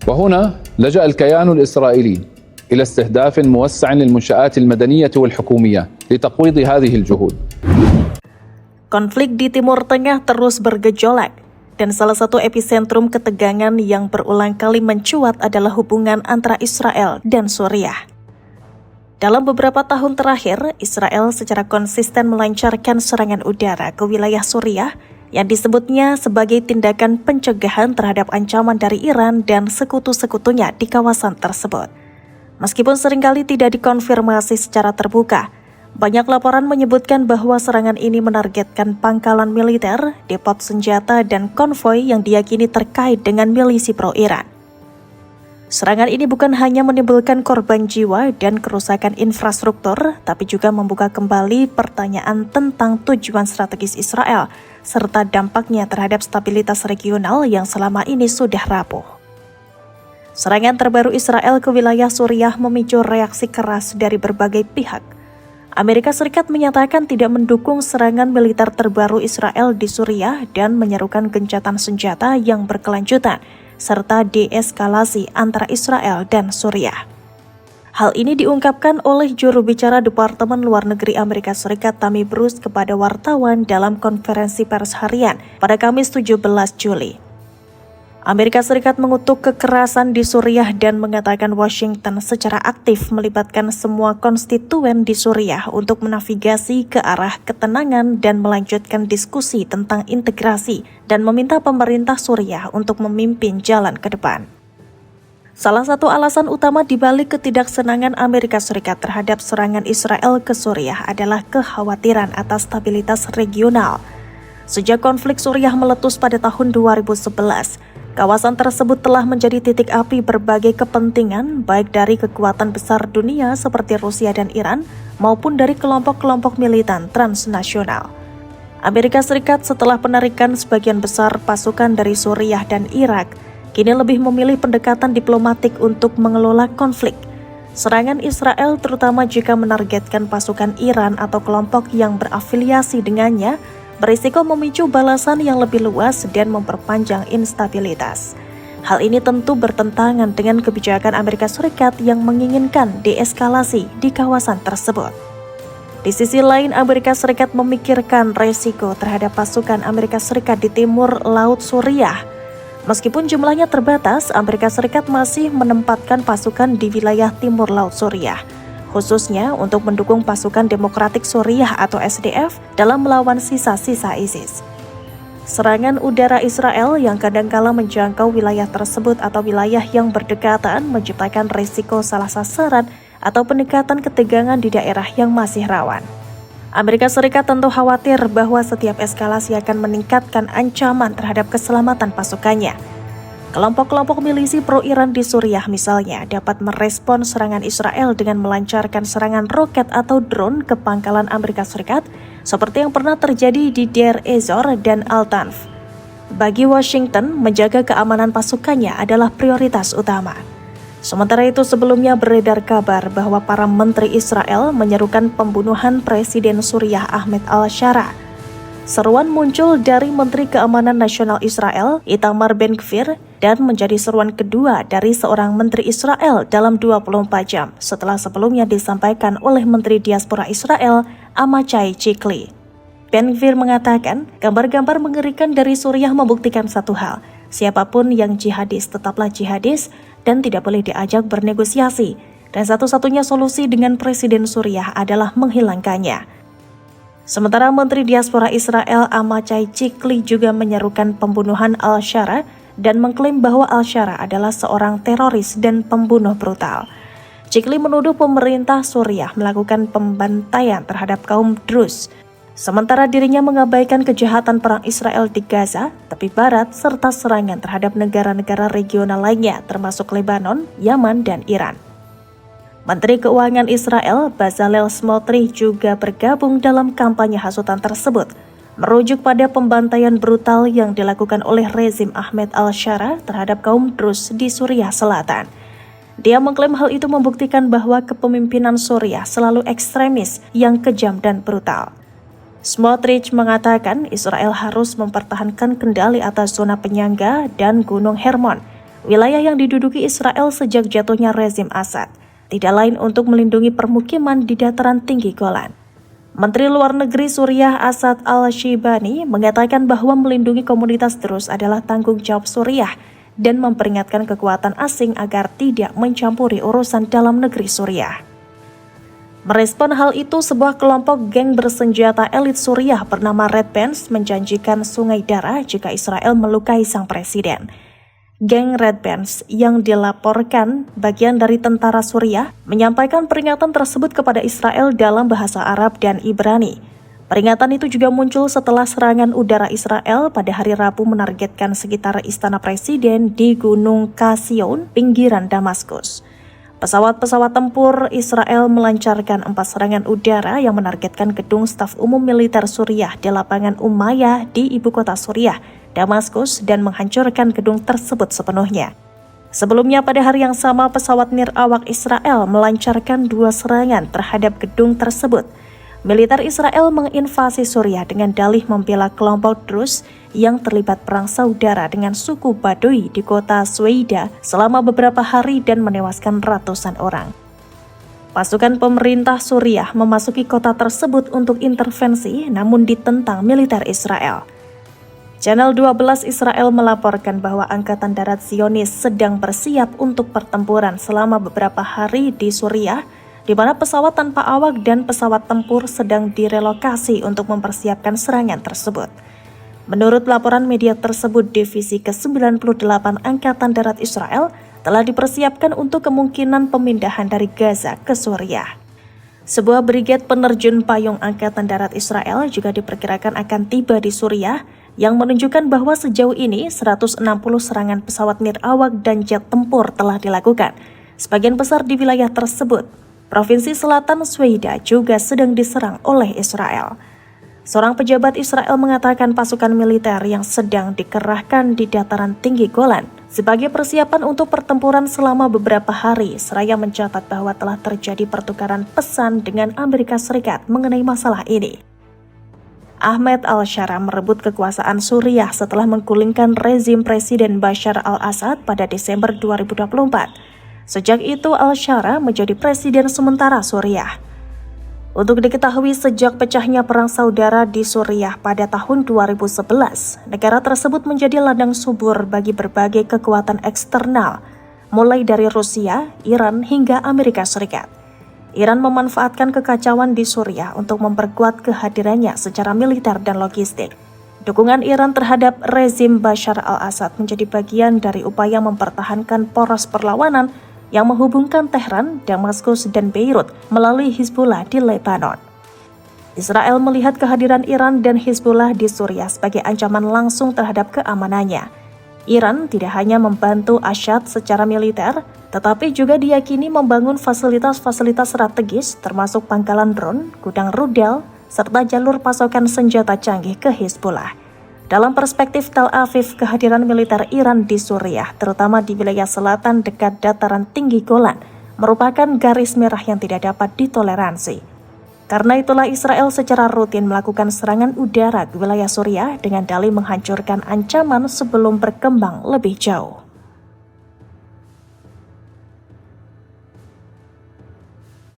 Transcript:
وهنا لجأ الكيان الإسرائيلي إلى استهداف موسع للمنشآت المدنية والحكومية لتقويض هذه الجهود. Konflik di Timur Tengah terus bergejolak, dan salah satu epicentrum ketegangan yang berulang kali mencuat adalah hubungan antara Israel dan Suriah. Dalam beberapa tahun terakhir, Israel secara konsisten melancarkan serangan udara ke wilayah Suriah yang disebutnya sebagai tindakan pencegahan terhadap ancaman dari Iran dan sekutu-sekutunya di kawasan tersebut. Meskipun seringkali tidak dikonfirmasi secara terbuka, banyak laporan menyebutkan bahwa serangan ini menargetkan pangkalan militer, depot senjata, dan konvoi yang diyakini terkait dengan milisi pro-Iran. Serangan ini bukan hanya menimbulkan korban jiwa dan kerusakan infrastruktur, tapi juga membuka kembali pertanyaan tentang tujuan strategis Israel, serta dampaknya terhadap stabilitas regional yang selama ini sudah rapuh. Serangan terbaru Israel ke wilayah Suriah memicu reaksi keras dari berbagai pihak. Amerika Serikat menyatakan tidak mendukung serangan militer terbaru Israel di Suriah dan menyerukan gencatan senjata yang berkelanjutan, serta deeskalasi antara Israel dan Suriah. Hal ini diungkapkan oleh juru bicara Departemen Luar Negeri Amerika Serikat Tammy Bruce kepada wartawan dalam konferensi pers harian pada Kamis 17 Juli. Amerika Serikat mengutuk kekerasan di Suriah dan mengatakan Washington secara aktif melibatkan semua konstituen di Suriah untuk menavigasi ke arah ketenangan dan melanjutkan diskusi tentang integrasi dan meminta pemerintah Suriah untuk memimpin jalan ke depan. Salah satu alasan utama dibalik ketidaksenangan Amerika Serikat terhadap serangan Israel ke Suriah adalah kekhawatiran atas stabilitas regional. Sejak konflik Suriah meletus pada tahun 2011, kawasan tersebut telah menjadi titik api berbagai kepentingan, baik dari kekuatan besar dunia seperti Rusia dan Iran, maupun dari kelompok-kelompok militan transnasional. Amerika Serikat setelah penarikan sebagian besar pasukan dari Suriah dan Irak, kini lebih memilih pendekatan diplomatik untuk mengelola konflik. Serangan Israel, terutama jika menargetkan pasukan Iran atau kelompok yang berafiliasi dengannya, berisiko memicu balasan yang lebih luas dan memperpanjang instabilitas. Hal ini tentu bertentangan dengan kebijakan Amerika Serikat yang menginginkan deeskalasi di kawasan tersebut. Di sisi lain, Amerika Serikat memikirkan resiko terhadap pasukan Amerika Serikat di timur Laut Suriah. Meskipun jumlahnya terbatas, Amerika Serikat masih menempatkan pasukan di wilayah timur Laut Suriah, khususnya untuk mendukung pasukan Demokratik Suriah atau SDF dalam melawan sisa-sisa ISIS. Serangan udara Israel yang kadangkala menjangkau wilayah tersebut atau wilayah yang berdekatan menciptakan risiko salah sasaran atau peningkatan ketegangan di daerah yang masih rawan. Amerika Serikat tentu khawatir bahwa setiap eskalasi akan meningkatkan ancaman terhadap keselamatan pasukannya. Kelompok-kelompok milisi pro-Iran di Suriah misalnya dapat merespon serangan Israel dengan melancarkan serangan roket atau drone ke pangkalan Amerika Serikat seperti yang pernah terjadi di Deir ez-Zor dan Al-Tanf. Bagi Washington, menjaga keamanan pasukannya adalah prioritas utama. Sementara itu, sebelumnya beredar kabar bahwa para menteri Israel menyerukan pembunuhan Presiden Suriah Ahmed al-Shara. Seruan muncul dari Menteri Keamanan Nasional Israel, Itamar Ben-Gvir, dan menjadi seruan kedua dari seorang Menteri Israel dalam 24 jam setelah sebelumnya disampaikan oleh Menteri Diaspora Israel, Amachai Chikli. Ben-Gvir mengatakan, gambar-gambar mengerikan dari Suriah membuktikan satu hal, siapapun yang jihadis tetaplah jihadis dan tidak boleh diajak bernegosiasi, dan satu-satunya solusi dengan Presiden Suriah adalah menghilangkannya. Sementara Menteri Diaspora Israel Amachai Chikli juga menyerukan pembunuhan al-Shara dan mengklaim bahwa al-Shara adalah seorang teroris dan pembunuh brutal. Chikli menuduh pemerintah Suriah melakukan pembantaian terhadap kaum Druze, sementara dirinya mengabaikan kejahatan perang Israel di Gaza, tepi barat, serta serangan terhadap negara-negara regional lainnya termasuk Lebanon, Yaman, dan Iran. Menteri Keuangan Israel Bezalel Smotrich juga bergabung dalam kampanye hasutan tersebut, merujuk pada pembantaian brutal yang dilakukan oleh rezim Ahmed al-Shara terhadap kaum Druze di Suriah Selatan. Dia mengklaim hal itu membuktikan bahwa kepemimpinan Suriah selalu ekstremis yang kejam dan brutal. Smotrich mengatakan Israel harus mempertahankan kendali atas zona penyangga dan Gunung Hermon, wilayah yang diduduki Israel sejak jatuhnya rezim Assad, tidak lain untuk melindungi permukiman di dataran tinggi Golan. Menteri Luar Negeri Suriah Asad al-Shibani mengatakan bahwa melindungi komunitas Druze adalah tanggung jawab Suriah dan memperingatkan kekuatan asing agar tidak mencampuri urusan dalam negeri Suriah. Merespon hal itu, sebuah kelompok geng bersenjata elit Suriah bernama Red Bands menjanjikan sungai darah jika Israel melukai sang presiden. Geng Red Bands yang dilaporkan bagian dari tentara Suriah menyampaikan peringatan tersebut kepada Israel dalam bahasa Arab dan Ibrani. Peringatan itu juga muncul setelah serangan udara Israel pada hari Rabu menargetkan sekitar istana presiden di Gunung Kasion, pinggiran Damaskus. Pesawat-pesawat tempur Israel melancarkan 4 serangan udara yang menargetkan gedung staf umum militer Suriah di lapangan Umayyah di ibu kota Suriah, Damaskus, dan menghancurkan gedung tersebut sepenuhnya. Sebelumnya pada hari yang sama, pesawat nirawak Israel melancarkan 2 serangan terhadap gedung tersebut. Militer Israel menginvasi Suriah dengan dalih membela kelompok Druze yang terlibat perang saudara dengan suku Baduy di kota Suwaida selama beberapa hari dan menewaskan ratusan orang. Pasukan pemerintah Suriah memasuki kota tersebut untuk intervensi, namun ditentang militer Israel. Channel 12 Israel melaporkan bahwa Angkatan Darat Zionis sedang bersiap untuk pertempuran selama beberapa hari di Suriah, di mana pesawat tanpa awak dan pesawat tempur sedang direlokasi untuk mempersiapkan serangan tersebut. Menurut laporan media tersebut, Divisi ke-98 Angkatan Darat Israel telah dipersiapkan untuk kemungkinan pemindahan dari Gaza ke Suriah. Sebuah brigade penerjun payung Angkatan Darat Israel juga diperkirakan akan tiba di Suriah, yang menunjukkan bahwa sejauh ini 160 serangan pesawat nirawak dan jet tempur telah dilakukan, sebagian besar di wilayah tersebut. Provinsi Selatan Suwaida juga sedang diserang oleh Israel. Seorang pejabat Israel mengatakan pasukan militer yang sedang dikerahkan di dataran tinggi Golan sebagai persiapan untuk pertempuran selama beberapa hari, seraya mencatat bahwa telah terjadi pertukaran pesan dengan Amerika Serikat mengenai masalah ini. Ahmed al-Shara merebut kekuasaan Suriah setelah menggulingkan rezim Presiden Bashar al-Assad pada Desember 2024. Sejak itu, al-Shara menjadi presiden sementara Suriah. Untuk diketahui, sejak pecahnya perang saudara di Suriah pada tahun 2011, negara tersebut menjadi ladang subur bagi berbagai kekuatan eksternal, mulai dari Rusia, Iran, hingga Amerika Serikat. Iran memanfaatkan kekacauan di Suriah untuk memperkuat kehadirannya secara militer dan logistik. Dukungan Iran terhadap rezim Bashar al-Assad menjadi bagian dari upaya mempertahankan poros perlawanan yang menghubungkan Tehran, Damaskus, dan Beirut melalui Hizbullah di Lebanon. Israel melihat kehadiran Iran dan Hizbullah di Suriah sebagai ancaman langsung terhadap keamanannya. Iran tidak hanya membantu Assad secara militer, tetapi juga diyakini membangun fasilitas-fasilitas strategis termasuk pangkalan drone, gudang rudal, serta jalur pasokan senjata canggih ke Hizbullah. Dalam perspektif Tel Aviv, kehadiran militer Iran di Suriah, terutama di wilayah selatan dekat dataran tinggi Golan, merupakan garis merah yang tidak dapat ditoleransi. Karena itulah Israel secara rutin melakukan serangan udara ke wilayah Suriah dengan dalih menghancurkan ancaman sebelum berkembang lebih jauh.